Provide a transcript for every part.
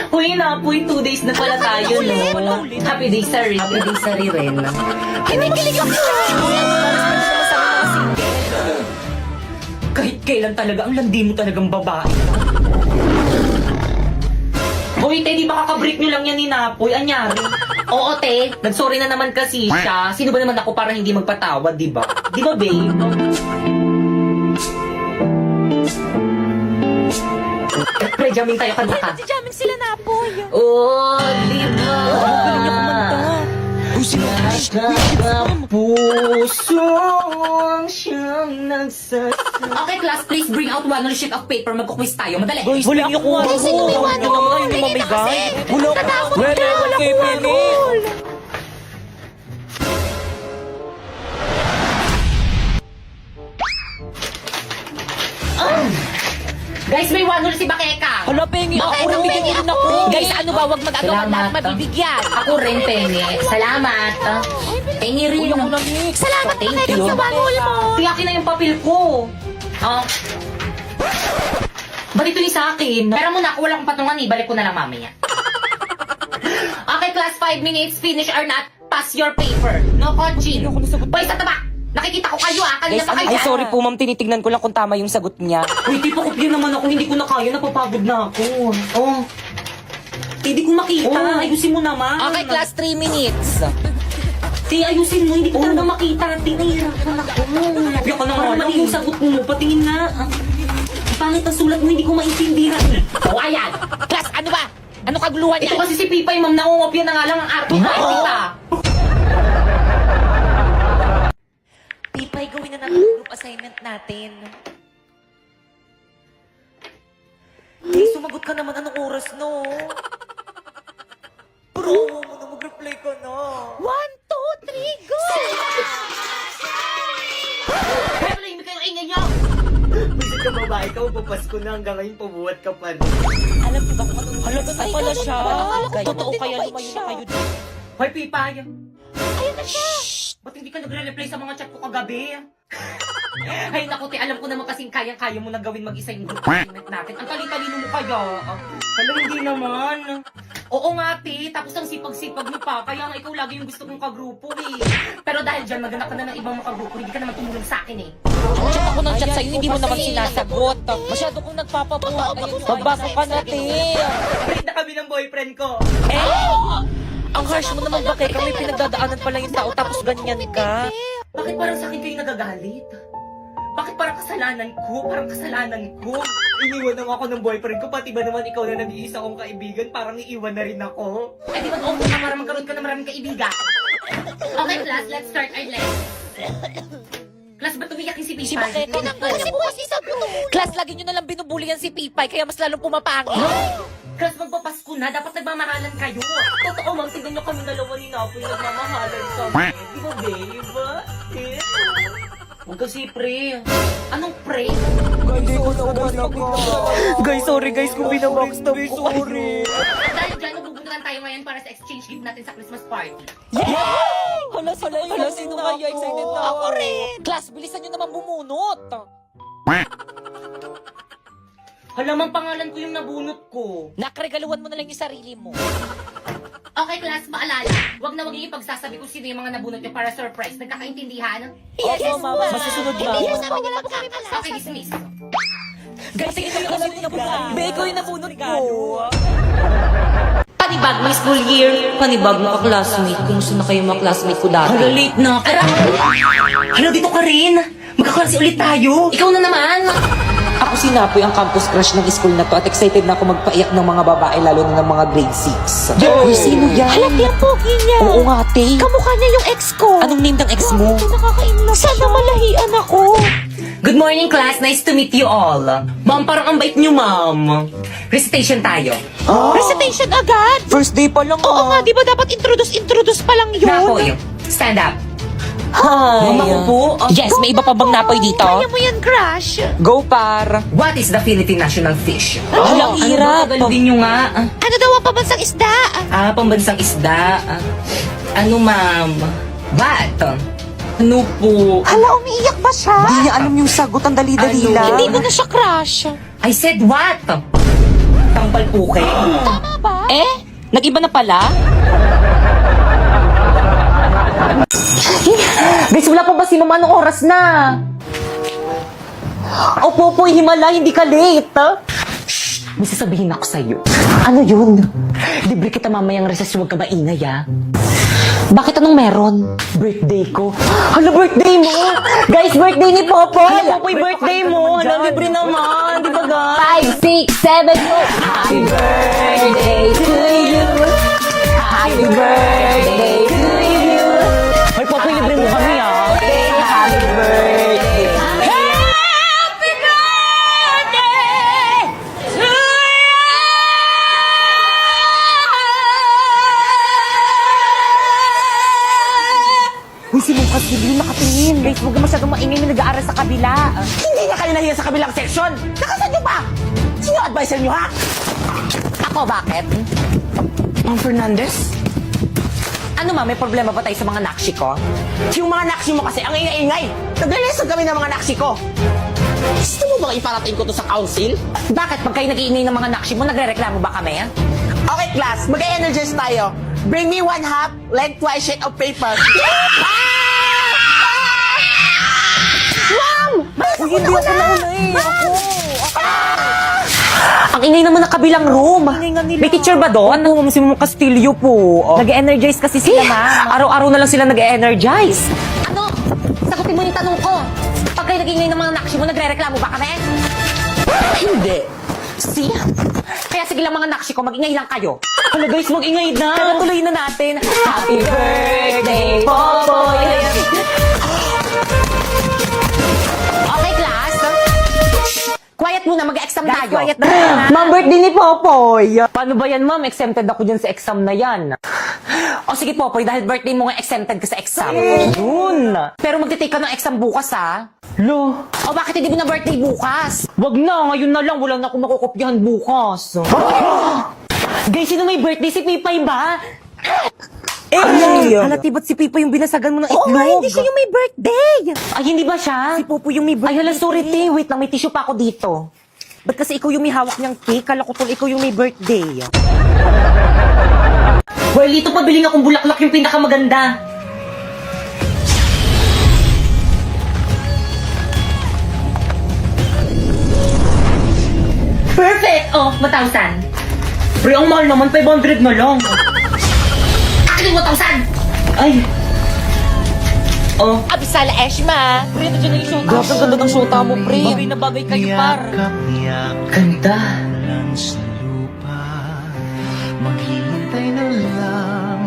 Uy, Napoy, 2 days na pala tayo, no? Happy days, sorry. Happy days, sorry rin. Kinikilig ako! Kahit kailan talaga, ang landi mo talagang babae. Uy, te, di ba kakabreak nyo lang yan ni Napoy? Anyari? Oo, te. Nagsorry na naman kasi siya. Sino ba naman ako para hindi magpatawad, di ba? Di ba, babe? Pre, jamming tayo, kanta ka. Jamming sila na po. Oh, di ba? Galing niya kumanta. Puso ang siyang nagsasabi. Okay, class, please bring out one sheet of paper. Magkukwis tayo. Madali. Guys, wala niyo kung Guys, sino may one more? Yung mamigay. Wala ko. Wala kay Penny. Guys, may one si Bakeka. Hala, Penny. Ako rin, bigyan rin ako. Guys, ano ba? Huwag mag-ano ka lahat mabibigyan. Ako rin, Penny. Salamat. Penny rin. Ako na, Nick. Salamat Thank Bakeka you. sa banol mo. Tiyakin na yung papel ko. Ba't ito ni sa akin? Pero muna, ako wala akong patungan eh. Balik ko na lang mamaya. Okay, class, 5 minutes. Finish or not, pass your paper. No coaching. Boy, sa taba! Nakikita ko kayo ah. Kanina Guys, pa kayo. ay, sorry po, ma'am. Tinitignan ko lang kung tama yung sagot niya. Uy, di pa kopya naman ako. Hindi ko na kaya. Napapagod na ako. Oh. Hindi ko makita. Oh. Ayusin mo naman. Okay, class, 3 minutes. Ti, ayusin mo. Hindi ko talaga makita. Ti, nahihirapan ako. Kopya ka na nga lang. Yung sagot mo. Patingin nga. Pangit ang sulat mo. Hindi ko maintindihan. Oh, ayan. Class, ano ba? Ano kaguluhan Ito yan? kasi si Pipay, ma'am. Nangungopya na nga lang ang arte-arte pa. Pipay, gawin na natin yung group assignment natin. Hey, sumagot ka naman. Anong oras, no? Bro, mo na mag-reply ka na. 1, 2, 3, go! Pero nahimik kayong ingay niyo. Bisit ka babae ka, papasko na hanggang ngayon pabuhat ka pa. Alam niyo ba kung anong halaga na pala siya? Akala ko Totoo din kaya mabait lumayo siya. na kayo doon. Hoy, Pipay. Ayun na siya. Ba't hindi ka nagre-reply sa mga chat ko kagabi? Ay, naku, te, alam ko naman kasing kayang-kaya mo na gawin mag-isa yung group assignment natin. Ang talino mo kaya. Alam, hindi naman. Oo nga, te. Tapos ang sipag-sipag mo pa. Kaya nga ikaw lagi yung gusto kong kagrupo eh. Pero dahil dyan, maghanap ka na ng ibang makagrupo. Hindi ka naman tumulong sa akin eh. Chat ako ng chat sa'yo, hindi mo naman sinasagot. Masyado kong nagpapabuhat. Magbago ka na, te. Break na kami ng boyfriend ko. Ang harsh mo naman ba, Kaya may pinagdadaanan pala yung tao tapos ganyan ka? Bakit parang sa akin kayo nagagalit? Bakit parang kasalanan ko? Parang kasalanan ko? Iniwan lang ako ng boyfriend ko, pati ba naman ikaw na nag-iisa kong kaibigan, parang iiwan na rin ako? Eh di mag-open ka para magkaroon ka ng maraming kaibigan. Okay class, let's start our lesson. Class, ba't umiyak yung si Pipay? Si Bakeka Kasi po kasi sabi ko. Class, lagi nyo nalang binubuli yan si Pipay, kaya mas lalong pumapangit. Class, magpapasko na, dapat nagmamahalan kayo. Totoo, ma'am, tignan nyo kami dalawa ni Napoy, nagmamahalan kami. Di ba, babe? Huwag kasi pre. Anong pre? Guys, sorry guys kung binabackstab ko. Sorry. Dahil dyan, magbubuntukan tayo ngayon para sa exchange gift natin sa Christmas party. Hala, sino kaya? Excited na ako rin. Class, bilisan nyo naman bumunot. Halamang pangalan ko yung nabunot ko. Nakregaluhan mo na lang yung sarili mo. Okay, class, paalala. Huwag na huwag yung ipagsasabi kung sino yung mga nabunot nyo para surprise. Nagkakaintindihan? Yes, mama. Masusunod na. Hindi namin nila pagkakala. Okay, dismiss. Guys, tingin ko kasi yung nabunot. Be, ikaw yung nabunot ko. Panibag may school year. Panibag mga classmate. Kumusta na kayo mga classmate ko dati? Hala, late na. Hala, dito ka rin. Magkaklase ulit tayo. Ikaw na naman. Ako si Napoy, ang campus crush ng school na to at excited na ako magpaiyak ng mga babae lalo na ng mga grade 6. Uy, sino yan? Halati ang pogi niya. Oo nga, te. Kamukha niya yung ex ko. Anong name ng ex mo? Nakaka-inlove Sana malahian ako. Good morning, class. Nice to meet you all. Ma'am, parang ang bait niyo, ma'am. Recitation tayo. Recitation agad. First day pa lang Oo nga, di ba dapat introduce pa lang yun? Napoy, stand up. Hi. Ma'am, ako po. Yes, may iba pa bang Napoy dito? Kaya mo yan, crush. Go, par. What is the Philippine national fish? Walang hirap. Ano ba nyo nga? Ano daw ang pambansang isda? Pambansang isda. Ano, ma'am? What? Ano po? Hala, umiiyak ba siya? Hindi niya alam yung sagot, ang dali-dali Ano? lang. Hindi mo na siya crush. I said what? Tampal po kayo. Tama ba? Nag-iba na pala? Guys, wala pa ba si Mama? Anong oras na? Opo po, himala, hindi ka late. May sasabihin ako sa'yo. Ano yun? Libre kita mamayang recess, huwag ka maingay, ha? Bakit anong meron? Birthday ko. Hala, birthday mo! Guys, birthday ni Popoy! Hala, Popoy, birthday mo! Hala, libre naman! Di ba, guys? 5, 6, 7, 8. Happy birthday to you! Happy birthday to you! Hoy, Popoy, libre mo kami, ha? Happy birthday! Happy birthday to you! Uy, si Mong Casilio nakatingin. Guys, huwag ka masyadong maingay na nag-aaral sa kabila. Hindi na kayo nahiya sa kabilang section. Nakasan nyo pa? Sino advisor nyo, ha? Ako, bakit? Ma'am Fernandez? Ano ma, may problema ba tayo sa mga nakshi ko? Yung mga nakshi mo kasi, ang ingay-ingay. Naglalisag kami ng mga nakshi ko. Gusto mo bang iparating ko to sa council? Bakit? Pag kayo nag-iingay ng mga nakshi mo, nagre-reklamo ba kami? Okay, class. Mag-energize tayo. Bring me 1/2 lengthwise sheet of paper. Ma'am! Hindi ako nauna eh. Ang ingay naman ng kabilang room. May teacher ba doon? Ano, si Mama Castillo po. Nag-energize kasi sila, ma'am. Araw-araw na lang sila nag-energize. Ano? Sagutin mo yung tanong ko. Pag kayo nag-ingay ng mga nakshi mo, nagre-reklamo ba kami? Hindi. See? Kaya sige lang mga nakshi ko, mag-ingay lang kayo. Hala guys, mag-ingay na. Kaya tuloy na natin. Happy birthday, Popoy! Okay, class. Quiet muna, mag-exam tayo. Quiet na. Ma'am, birthday ni Popoy. Paano ba yan, ma'am? Exempted ako dyan sa exam na yan. O sige, Popoy, dahil birthday mo nga exempted ka sa exam. Yun. Pero magtitake ka ng exam bukas, ha? Lo. O bakit hindi mo na birthday bukas? Wag na, ngayon na lang. Wala na akong makukopyahan bukas. Guys, sino may birthday? Si Pipay ba? Halati ba't si Pipa yung binasagan mo ng itlog? Oo nga, hindi siya yung may birthday. Ay, hindi ba siya? Si Popo yung may Ay, birthday. hala, sorry, te. Wait lang, may tissue pa ako dito. Ba't kasi ikaw yung may hawak niyang cake? Kala ko tol, ikaw yung may birthday. Well, dito pabiling akong bulaklak yung pinakamaganda. Perfect! Oh, 1,000. Pre, ang mahal naman, 500 na lang. Akin yung 1,000! Ay. Oh. Abisala Eshma. Pre, nandiyan na yung shota. Grabe, ang ganda ng shota mo, pre. Bagay na bagay kayo, par. Ganda. Sa lupa, maghihintay na lang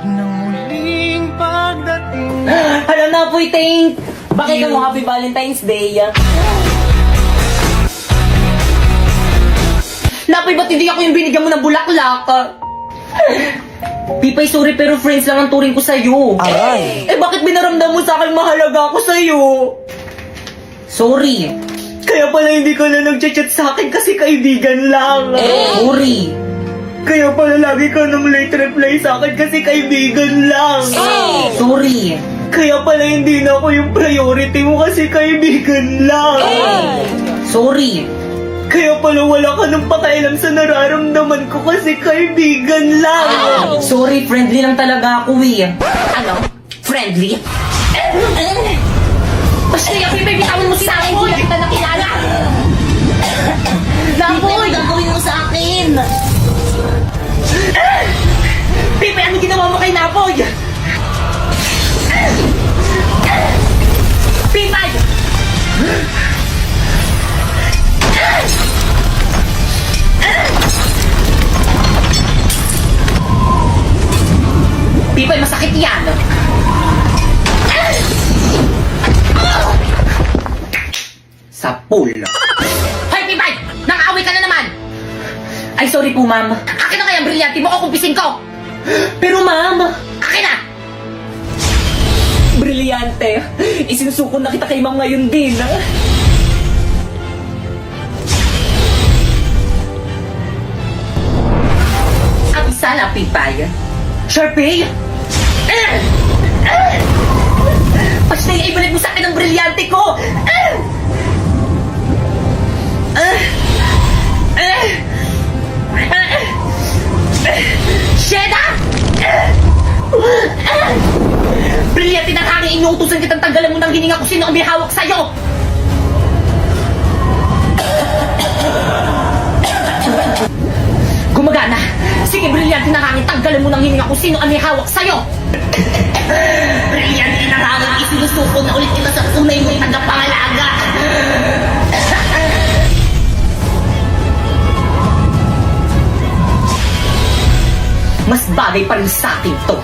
ng muling pagdating. Hala na po, thank. Bakit ka mo Happy Valentine's Day? Napay, ba't hindi ako yung binigyan mo ng bulaklak? Pipay, sorry pero friends lang ang turing ko sa'yo. Aray. Eh bakit binaramdam mo sa akin mahalaga ako sa'yo? Sorry. Kaya pala hindi ka na nag-chat sa akin kasi kaibigan lang. Sorry. Kaya pala lagi ka nang late reply sa akin kasi kaibigan lang. Sorry. Kaya pala hindi na ako yung priority mo kasi kaibigan lang. Sorry. Kaya pala wala ka nang pakialam sa nararamdaman ko kasi kaibigan lang. Sorry, friendly lang talaga ako eh. Ano? Friendly? Basta yung Pipe, bitawan mo sa akin. Hindi kita nakilala. Lapoy! Gagawin mo sa akin. Pipe, ano ginawa mo kay Napoy? Pipe! Pipay, masakit yan. Sa pool. Hoy, Pipay! Nang-away ka na naman! Ay, sorry po, ma'am. Akin na kaya ang brilyante mo o kumpisin ko? Pero, ma'am! Akin na! Brilyante. Isinusuko na kita kay ma'am ngayon din. At isa lang, Pipay. Sharpay! Basta yung ibalik mo sa akin ang brilyante ko! Inuutusan kitang tanggalan mo ng hininga kung sino ang may hawak sa'yo! Gumagana! Sige, brilyante na hangin, tanggalan mo ng hininga kung sino ang may hawak sa'yo! Brilyante na hangin, isinusuko na ulit kita sa tunay mong tagapangalaga! Mas bagay pa rin sa atin to.